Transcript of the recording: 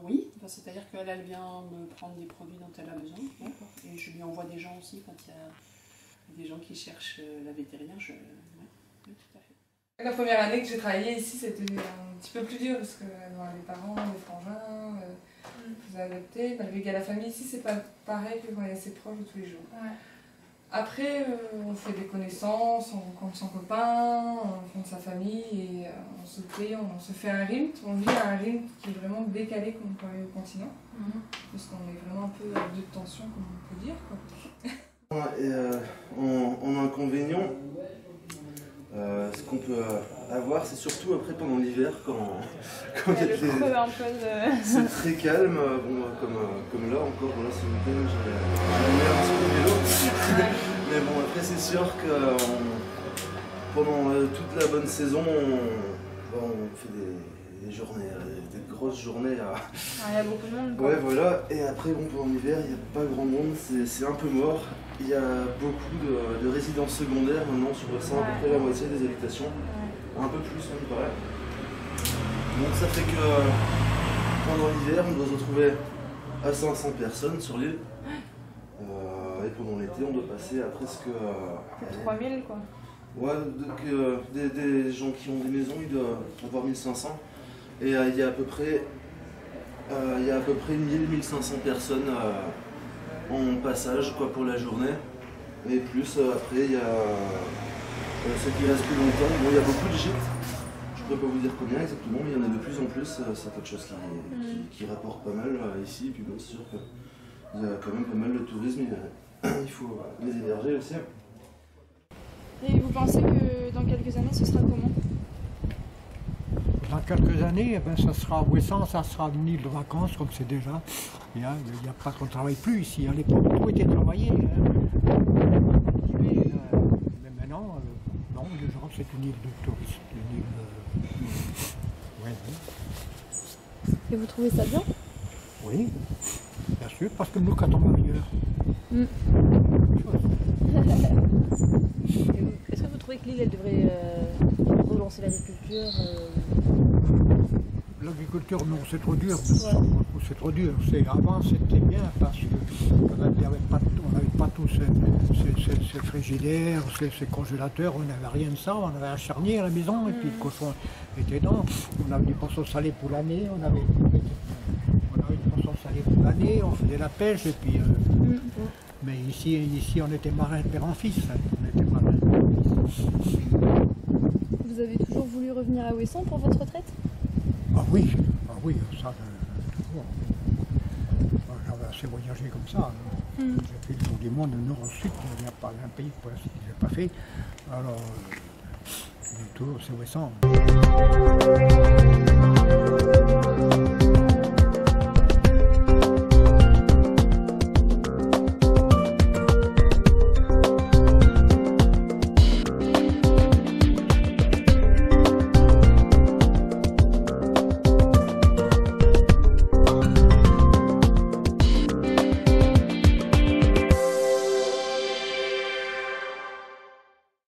Oui, enfin, c'est-à-dire qu'elle elle vient me prendre des produits dont elle a besoin. Et je lui envoie des gens aussi quand il y a des gens qui cherchent la vétérinaire. Oui, tout à fait. La première année que j'ai travaillé ici, c'était un petit peu plus dur parce que les parents, les frangins, vous adaptez. Malgré qu'il y a la famille ici, c'est pas pareil que quand il y a ses proches de tous les jours. Ouais. Après, on fait des connaissances, on rencontre son copain, on rencontre sa famille et on se fait un rythme. On vit un rythme qui est vraiment décalé comme on peut aller au continent. Parce qu'on est vraiment un peu à deux tensions, comme on peut dire, quoi. Et en inconvénient, ce qu'on peut avoir, c'est surtout après pendant l'hiver, quand il y a le creux un peu de... C'est très calme, bon, comme là encore, voilà, ce week-end j'ai mis un petit peu de vélo. Mais bon, après c'est sûr que pendant toute la bonne saison, on fait des journées, des grosses journées. Il y a beaucoup de monde, quoi. Ouais, voilà, et après bon, pendant l'hiver, il n'y a pas grand monde, c'est un peu mort. Il y a beaucoup de résidences secondaires maintenant sur le sein, à peu près la moitié des habitations. Un peu plus, on me paraît. Donc ça fait que pendant l'hiver, on doit se retrouver à 500 personnes sur l'île. Et pendant l'été, on doit passer à presque... 3000, quoi. Ouais, donc des gens qui ont des maisons, ils doivent avoir 1500. Et il y a à peu près 1000-1500 personnes en passage, quoi, pour la journée. Et plus, après, il y a ceux qui restent plus longtemps. Bon, il y a beaucoup de gîtes. Je ne peux pas vous dire combien exactement, mais il y en a de plus en plus. C'est quelque chose qui rapporte pas mal ici. Et puis bon, c'est sûr qu'il y a quand même pas mal de tourisme. Il faut les héberger aussi. Et vous pensez que dans quelques années, ce sera comment? Dans quelques années, eh ben, ça sera Ouessant, ça sera une île de vacances comme c'est déjà. Il y a pas qu'on ne travaille plus ici. À l'époque, tout était travaillé. Mais maintenant, non, les gens, c'est une île de touristes. Une île ouais. Et vous trouvez ça bien? Oui, bien sûr, parce que nous, quand on va ailleurs. Est-ce que vous trouvez que l'île elle devrait relancer l'agriculture L'agriculture, non, c'est trop dur. C'est trop dur. Avant, c'était bien parce qu'on n'avait pas tous ces frigidaires, ces congélateurs, on n'avait rien de ça. On avait un charnier à la maison et puis le cochon était dedans. On avait des poissons salés pour l'année, on avait des poissons salés pour l'année, on faisait la pêche et puis... Mais ici, on était marin père en fils. Vous avez toujours voulu revenir à Ouessant pour votre retraite? Ah oui, ça, toujours. J'avais assez voyagé comme ça. J'ai fait le tour du monde, du nord au sud, il n'y a pas un pays pour l'instant que je n'ai pas fait. Alors, le tour, c'est Ouessant.